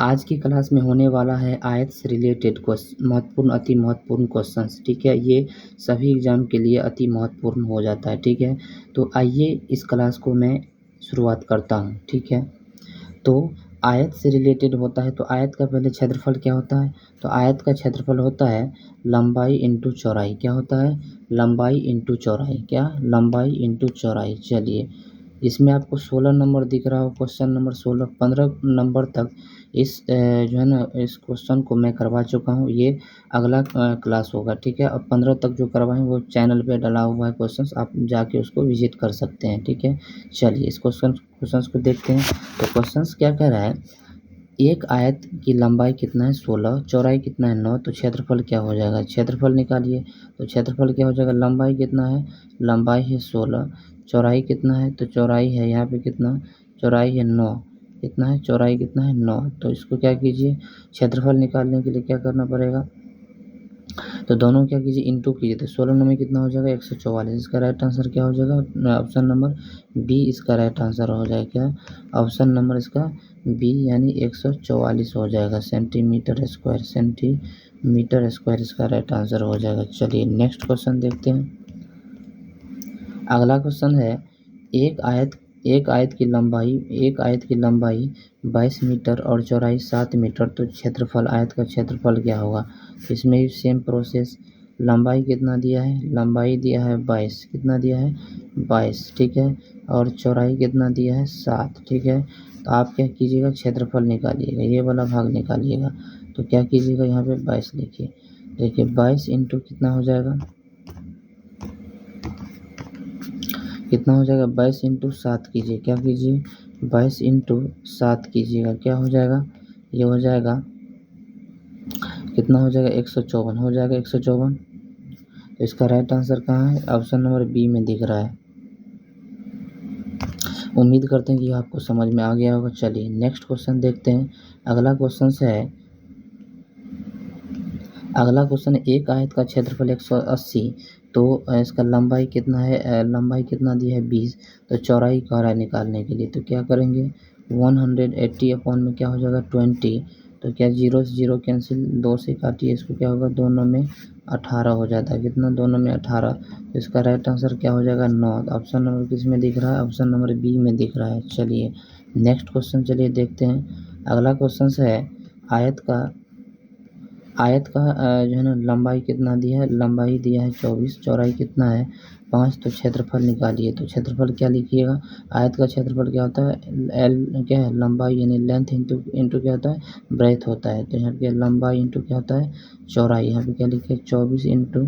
आज की क्लास में होने वाला है आयत से रिलेटेड महत्वपूर्ण अति महत्वपूर्ण क्वेश्चंस। ठीक है, ये सभी एग्जाम के लिए अति महत्वपूर्ण हो जाता है। ठीक है, तो आइए इस क्लास को मैं शुरुआत करता हूँ। ठीक है, तो आयत से रिलेटेड होता है तो आयत का पहले क्षेत्रफल क्या होता है? तो आयत का क्षेत्रफल होता है लंबाई इंटू चौड़ाई। क्या होता है? लंबाई इंटू चौड़ाई। क्या? लंबाई इंटू चौड़ाई। चलिए, इसमें आपको 16 नंबर दिख रहा हो, क्वेश्चन नंबर 16। 15 नंबर तक इस जो है ना इस क्वेश्चन को मैं करवा चुका हूँ। ये अगला क्लास होगा। ठीक है, और 15 तक जो करवाएं वो चैनल पे डला हुआ है क्वेश्चंस, आप जाके उसको विजिट कर सकते हैं। ठीक है, चलिए इस क्वेश्चंस को देखते हैं। तो क्वेश्चंस क्या कह रहा है? एक आयत की लंबाई कितना है? 16, चौड़ाई कितना है? 9। तो क्षेत्रफल क्या हो जाएगा? क्षेत्रफल निकालिए। तो क्षेत्रफल क्या हो जाएगा? लंबाई कितना है? लंबाई है 16। चौड़ाई कितना है? तो चौड़ाई है यहाँ पे कितना? चौड़ाई है 9। कितना है? चौड़ाई कितना है? 9। तो इसको क्या कीजिए, क्षेत्रफल निकालने के लिए क्या करना पड़ेगा? तो दोनों क्या कीजिए, इंटू कीजिए। तो 16 में कितना हो जाएगा? 144। इसका राइट आंसर क्या हो जाएगा? ऑप्शन नंबर बी इसका राइट आंसर हो जाएगा। क्या? ऑप्शन नंबर इसका बी यानी 144 हो जाएगा। सेंटीमीटर स्क्वायर, सेंटीमीटर स्क्वायर इसका राइट आंसर हो जाएगा। चलिए नेक्स्ट क्वेश्चन देखते हैं। अगला क्वेश्चन है एक आयत की लंबाई 22 मीटर और चौड़ाई 7 मीटर। तो क्षेत्रफल, आयत का क्षेत्रफल क्या होगा? इसमें भी सेम प्रोसेस। लंबाई कितना दिया है? लंबाई दिया है 22। कितना दिया है? 22। ठीक है, और चौड़ाई कितना दिया है? 7। ठीक है, तो आप क्या कीजिएगा, क्षेत्रफल निकालिएगा, ये वाला भाग निकालिएगा। तो क्या कीजिएगा, यहाँ पे 22 लिखिए। देखिए 22 इंटू कितना हो जाएगा? कितना हो जाएगा? 22 इंटू 7 कीजिए। क्या कीजिए? 22 इंटू 7 कीजिएगा। क्या हो जाएगा? ये हो जाएगा कितना हो जाएगा? 154 हो जाएगा। 154। तो इसका राइट आंसर कहाँ है? ऑप्शन नंबर बी में दिख रहा है। उम्मीद करते हैं कि आपको समझ में आ गया होगा। चलिए नेक्स्ट क्वेश्चन देखते हैं। अगला क्वेश्चन है एक आयत का क्षेत्रफल 180। तो इसका लंबाई कितना है? लंबाई कितना दिया है? 20। तो चौड़ाई कह रहा है निकालने के लिए। तो क्या करेंगे, 180 अपॉन में क्या हो जाएगा? 20। तो क्या 0 से 0 कैंसिल, 2 से काटिए इसको, क्या होगा? दोनों में 18 हो जाता है। कितना? दोनों में 18। तो इसका राइट आंसर क्या हो जाएगा? 9। ऑप्शन नंबर किस में दिख रहा है? ऑप्शन नंबर बी में दिख रहा है। चलिए नेक्स्ट क्वेश्चन चलिए देखते हैं। अगला क्वेश्चन है आयत का जो है ना लंबाई कितना दिया है? लंबाई दिया है 24। चौड़ाई कितना है? 5। तो क्षेत्रफल निकालिए। तो क्षेत्रफल क्या लिखिएगा? आयत का क्षेत्रफल क्या होता है? एल क्या है? लंबाई यानी लेंथ इंटू क्या होता है? ब्रेथ होता है। तो यहाँ पे लंबाई इंटू क्या होता है? चौड़ाई। यहाँ पे क्या लिखिए? 24 इंटू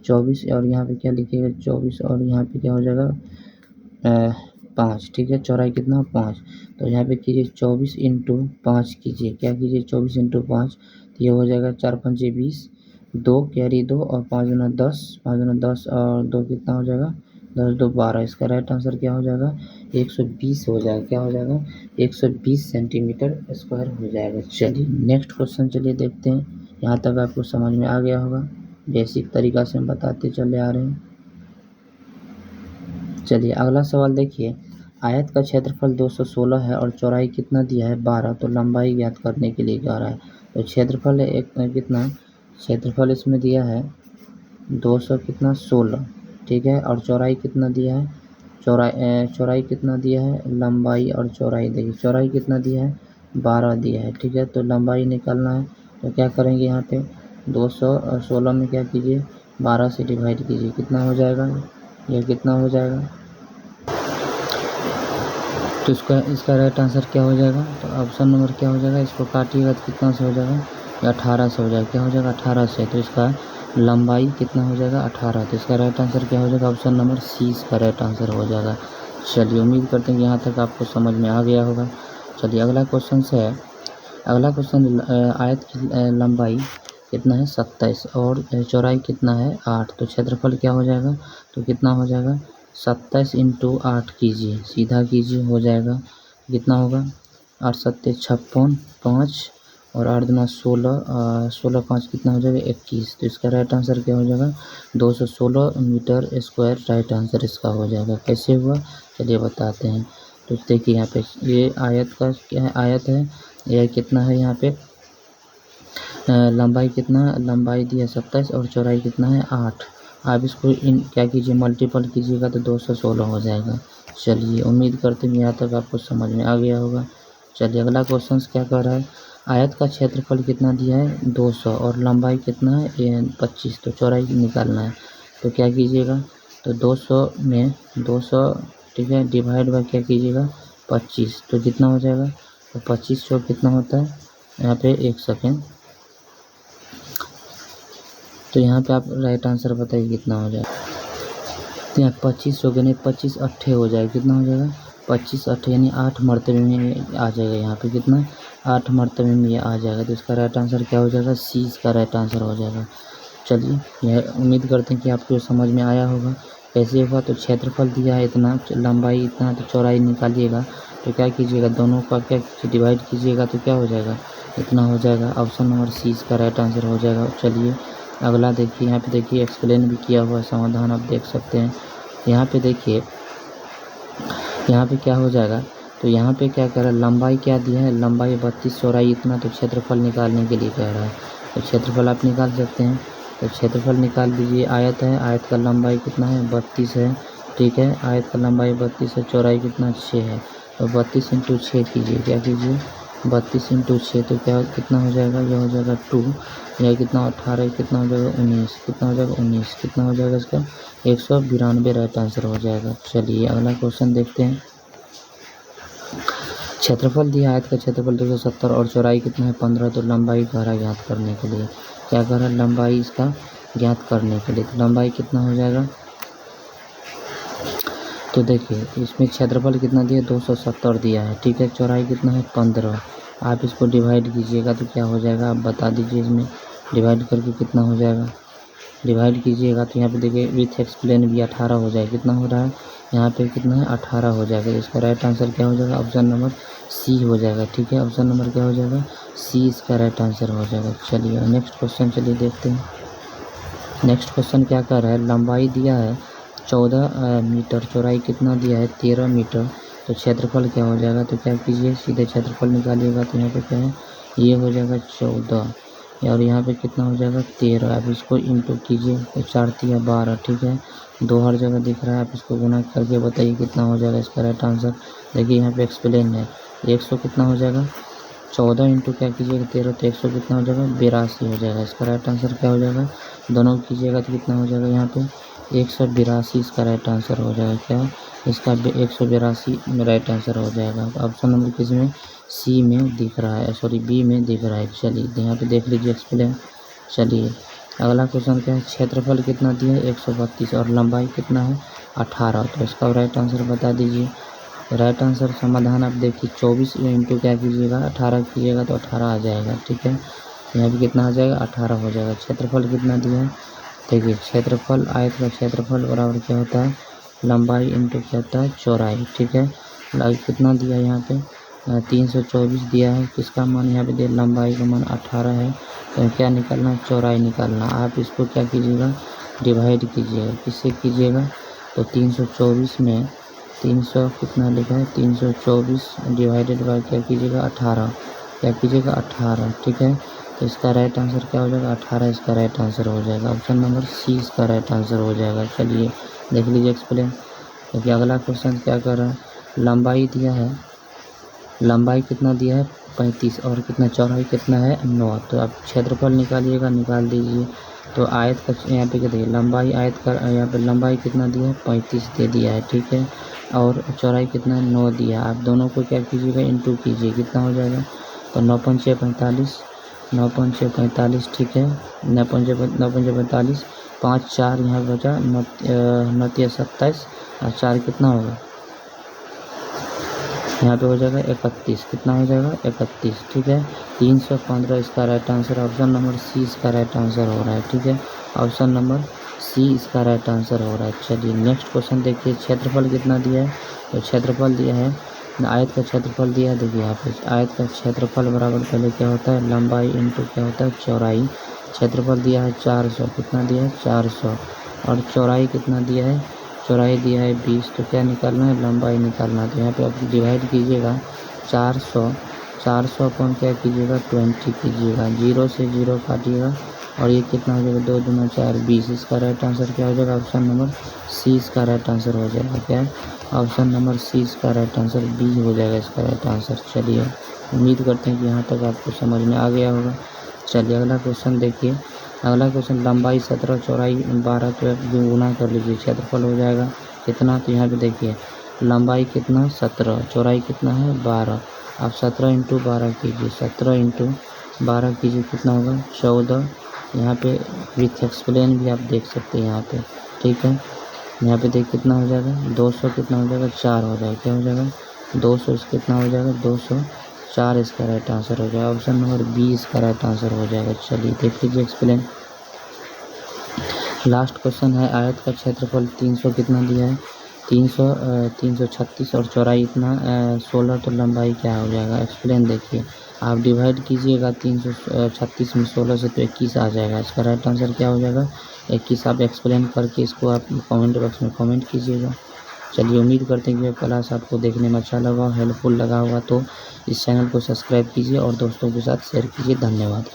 24, और यहाँ पे क्या लिखिएगा? 24, और यहाँ पे क्या हो जाएगा? 5। ठीक है, चौड़ाई कितना? 5। तो यहाँ पे कीजिए 24 इंटू 5 कीजिए। क्या कीजिए? 24 इंटू 5। तो ये हो जाएगा 4 पंचे 20, 2 कैरी 2 और 5 दूना 10, 5 दूना 10 और 2 कितना हो जाएगा? 10 2 12। इसका राइट आंसर क्या हो जाएगा? 120 हो जाएगा। क्या हो जाएगा? 120 सेंटीमीटर स्क्वायर हो जाएगा। चलिए नेक्स्ट क्वेश्चन चलिए देखते हैं। यहाँ तक आपको समझ में आ गया होगा, बेसिक तरीका से हम बताते चले आ रहे हैं। चलिए अगला सवाल देखिए। आयत का क्षेत्रफल 216 है और चौड़ाई कितना दिया है? 12। तो लंबाई ज्ञात करने के लिए कह रहा है। तो क्षेत्रफल है एक कितना? क्षेत्रफल इसमें दिया है 200 कितना? 16। ठीक है, और चौड़ाई कितना दिया है? चौड़ाई कितना दिया है? लंबाई और चौड़ाई देखिए, चौड़ाई कितना दिया है? 12 दिया है। ठीक है, तो लंबाई निकालना है। तो क्या करेंगे, यहाँ पे 216 में क्या कीजिए? 12 से डिवाइड कीजिए। कितना हो जाएगा? यह कितना हो जाएगा? तो इसका राइट आंसर क्या हो जाएगा? तो ऑप्शन नंबर क्या हो जाएगा? इसको काटिएगा तो कितना से हो जाएगा? 18 से हो जाएगा। क्या हो जाएगा? 18 से। तो इसका लंबाई कितना हो जाएगा? 18। तो इसका राइट आंसर क्या हो जाएगा? ऑप्शन नंबर सी इसका राइट आंसर हो जाएगा। चलिए उम्मीद करते हैं कि यहाँ तक आपको समझ में आ गया होगा। चलिए अगला क्वेश्चन आयत की लंबाई कितना है? 27 और चौड़ाई कितना है? 8। तो क्षेत्रफल क्या हो जाएगा? तो कितना हो जाएगा? 27 इंटू 8 कीजिए, सीधा कीजिए, हो जाएगा कितना होगा? 8 सत्ते 56, 5 और 8 दूना 16, 16 5 कितना हो जाएगा? 21। तो इसका राइट आंसर क्या हो जाएगा? 216 मीटर स्क्वायर राइट आंसर इसका हो जाएगा। कैसे हुआ चलिए बताते हैं। तो देखिए यहाँ पे ये आयत का क्या है? आयत है यह कितना है यहाँ पे लंबाई कितना, लंबाई दिया 27 और चौड़ाई कितना है 8। आप इसको क्या कीजिए, मल्टीपल कीजिएगा तो 216 हो जाएगा। चलिए उम्मीद करते हैं यहाँ तक आपको समझ में आ गया होगा। चलिए अगला क्वेश्चन क्या कर रहा है, आयत का क्षेत्रफल कितना दिया है 200 और लंबाई कितना है 25, तो चौड़ाई निकालना है। तो क्या कीजिएगा, तो 200 में 200 ठीक है डिवाइड बाय क्या कीजिएगा 25, तो कितना हो जाएगा, तो 25 चौक कितना होता है यहाँ पे 1 सेकेंड, तो यहाँ पे आप राइट आंसर बताइए कितना हो जाएगा। तो यहाँ 25 सौ गने 25 अट्ठे हो जाएगा, कितना हो जाएगा 25 अट्ठे यानी 8 मरतबे में आ जाएगा। यहाँ पे कितना 8 मरतबे में ये आ जाएगा, तो इसका राइट आंसर क्या हो जाएगा, सी इसका राइट आंसर हो जाएगा। चलिए यह उम्मीद करते हैं कि आपको समझ में आया होगा। कैसे होगा, तो क्षेत्रफल दिया है इतना, लंबाई इतना, तो चौड़ाई निकालिएगा। तो क्या कीजिएगा, दोनों का क्या डिवाइड कीजिएगा तो क्या हो जाएगा, इतना हो जाएगा। ऑप्शन नंबर सी इसका राइट आंसर हो जाएगा। चलिए अगला देखिए, यहाँ पे देखिए एक्सप्लेन भी किया हुआ है, समाधान आप देख सकते हैं। यहाँ पे देखिए, यहाँ पे क्या हो जाएगा, तो यहाँ पे क्या कह रहा है, लंबाई क्या दिया है, लंबाई 32, चौड़ाई इतना, तो क्षेत्रफल निकालने के लिए कह रहा है। तो क्षेत्रफल आप निकाल सकते हैं, तो क्षेत्रफल निकाल दीजिए। आयत है, आयत का लंबाई कितना है 32 है, ठीक है, आयत का लंबाई 32 है, चौड़ाई कितना 6 है। तो 32 इंटू 6 कीजिए, क्या कीजिए 32 इंटू 6, तो क्या कितना हो जाएगा, यह हो जाएगा 2, यह कितना 18, कितना हो जाएगा 19, कितना हो जाएगा 19, कितना हो जाएगा इसका 192 राइट आंसर हो जाएगा। चलिए अगला क्वेश्चन देखते हैं। क्षेत्रफल दिया, आयत का क्षेत्रफल 270 और चौड़ाई कितना है 15, तो लंबाई कह रहा है ज्ञात करने के लिए। क्या कह रहा है, लंबाई इसका ज्ञात करने के लिए। तो लंबाई कितना हो जाएगा, तो देखिए इसमें क्षेत्रफल कितना दिया 270 दिया है, ठीक है, चौड़ाई कितना है 15। आप इसको डिवाइड कीजिएगा तो क्या हो जाएगा, आप बता दीजिए। इसमें डिवाइड करके कितना हो जाएगा, डिवाइड कीजिएगा तो यहाँ पे देखिए विथ एक्सप्लेन भी 18 हो जाएगा। कितना हो रहा है यहाँ पे, कितना है 18 हो जाएगा। इसका राइट आंसर क्या हो जाएगा, ऑप्शन नंबर सी हो जाएगा, ठीक है, ऑप्शन नंबर क्या हो जाएगा, सी इसका राइट आंसर हो जाएगा। चलिए नेक्स्ट क्वेश्चन चलिए देखते हैं। नेक्स्ट क्वेश्चन क्या कर रहा है, लंबाई दिया है 14 मीटर, चौड़ाई कितना दिया है 13 मीटर, तो क्षेत्रफल क्या हो जाएगा। तो क्या कीजिए, सीधे क्षेत्रफल निकालिएगा तो यहाँ पे क्या है, ये हो जाएगा 14 और यहाँ पे कितना हो जाएगा 13। आप इसको इंटू कीजिए तो 4 तिया 12, ठीक है, 2 हर जगह दिख रहा है, आप इसको गुना करके बताइए कितना हो जाएगा इसका राइट आंसर। देखिए यहाँ पे एक्सप्लेन है, 100 कितना हो जाएगा 14 इंटू क्या कीजिएगा 13, तो 100 कितना हो जाएगा 82 हो जाएगा। इसका राइट आंसर क्या हो जाएगा, दोनों कीजिएगा तो कितना हो जाएगा यहाँ पे 182 इसका राइट आंसर हो जाएगा। क्या इसका 182 राइट आंसर हो जाएगा। ऑप्शन नंबर किस में, सी में दिख रहा है, सॉरी बी में दिख रहा है। चलिए यहाँ पे देख लीजिए एक्सप्लेन। चलिए अगला क्वेश्चन क्या है, क्षेत्रफल कितना दिया है 132 और लंबाई कितना है 18, तो इसका राइट आंसर बता दीजिए। राइट आंसर समाधान आप देखिए 24 इंटू क्या कीजिएगा 18 कीजिएगा तो 18 आ जाएगा, ठीक है, यहाँ पे कितना आ जाएगा 18 हो जाएगा। क्षेत्रफल कितना दिया है, देखिए क्षेत्रफल, आयत का क्षेत्रफल बराबर क्या होता है, लंबाई इंटू क्या होता है चौड़ाई, ठीक है। कितना दिया है यहाँ पे 324 दिया है, किसका मान यहाँ पे दिया, लंबाई का मान 18 है, तो क्या निकालना है, चौड़ाई निकालना। आप इसको क्या कीजिएगा डिवाइड कीजिएगा, किससे कीजिएगा, तो 324 में 300 कितना लिखा है 324 डिवाइडेड बाय क्या कीजिएगा 18, क्या कीजिएगा 18, ठीक है, तो इसका राइट आंसर क्या हो जाएगा 18 इसका राइट आंसर हो जाएगा। ऑप्शन नंबर सी इसका राइट आंसर हो जाएगा। चलिए देख लीजिए एक्सप्लेन। देखिए अगला क्वेश्चन क्या कर रहा है, लंबाई दिया है, लंबाई कितना दिया है 35 और कितना चौड़ाई कितना है 9, तो आप क्षेत्रफल निकालिएगा, निकाल दीजिए। तो आयत का यहाँ पे क्या दिया, लंबाई आयत का यहाँ पे लंबाई कितना दिया है 35 दे दिया है, ठीक है, और चौड़ाई कितना है 9 दिया। आप दोनों को क्या कीजिएगा इंटू कीजिए, कितना हो जाएगा, तो 9 पंचे 45, 9 पंचे 45, ठीक है, 9 पंचे 45, 5 4 यहाँ बचा 9 27 और 4 कितना होगा, यहाँ पे हो जाएगा 31, कितना हो जाएगा 31, ठीक है, 315 इसका right answer. Option number C इसका राइट आंसर हो रहा है, ठीक है, ऑप्शन नंबर सी इसका राइट आंसर हो रहा है। चलिए नेक्स्ट क्वेश्चन देखिए, क्षेत्रफल कितना दिया है, तो क्षेत्रफल दिया है, आयत का क्षेत्रफल दिया है। देखिए यहाँ पे आयत का क्षेत्रफल बराबर पहले क्या होता है, लंबाई इंटू क्या होता है चौड़ाई। क्षेत्रफल दिया है 400, कितना दिया है 400 और चौड़ाई कितना दिया है, चौड़ाई दिया है 20, तो क्या निकालना है, लंबाई निकालना है। तो यहाँ पे आप डिवाइड कीजिएगा 400, 400 अपॉन क्या कीजिएगा 20 कीजिएगा, 0 से 0 काटिएगा और ये कितना हो जाएगा 2 दूना 4 20। इसका राइट आंसर क्या हो जाएगा? ऑप्शन नंबर सी इसका राइट आंसर हो जाएगा। क्या है? ऑप्शन नंबर सी इसका राइट आंसर, बी हो जाएगा इसका राइट आंसर। चलिए उम्मीद करते हैं कि यहाँ तक आपको समझ में आ गया होगा। चलिए अगला क्वेश्चन देखिए। अगला क्वेश्चन लंबाई 17 चौड़ाई 12 तो गुना कर लीजिए, क्षेत्रफल हो जाएगा कितना? तो यहाँ पे देखिए लंबाई कितना 17, चौड़ाई कितना है 12। आप 17 इंटू 12 कीजिए, 17 इंटू 12 कीजिए कितना होगा 14। यहाँ पे विथ एक्सप्लेन भी आप देख सकते हैं यहाँ पे, ठीक है। यहाँ पे देख कितना हो जाएगा 200 कितना हो जाएगा 4 हो जाएगा। क्या हो जाएगा 200 कितना हो जाएगा 204 इसका राइट आंसर हो जाएगा। ऑप्शन नंबर बी इसका राइट आंसर हो जाएगा। चलिए देख लीजिए एक्सप्लेन। लास्ट क्वेश्चन है आयत का क्षेत्रफल 300 कितना दिया है 336 और चौड़ाई इतना 16, तो लंबाई क्या हो जाएगा? एक्सप्लेन देखिए। आप डिवाइड कीजिएगा 336 में 16 से तो 21 आ जाएगा। इसका राइट आंसर क्या हो जाएगा 21। आप एक्सप्लेन करके इसको आप कमेंट बॉक्स में कमेंट कीजिएगा। चलिए उम्मीद करते हैं कि यह क्लास आपको देखने में अच्छा लगा, हेल्पफुल लगा होगा, तो इस चैनल को सब्सक्राइब कीजिए और दोस्तों के साथ शेयर कीजिए। धन्यवाद।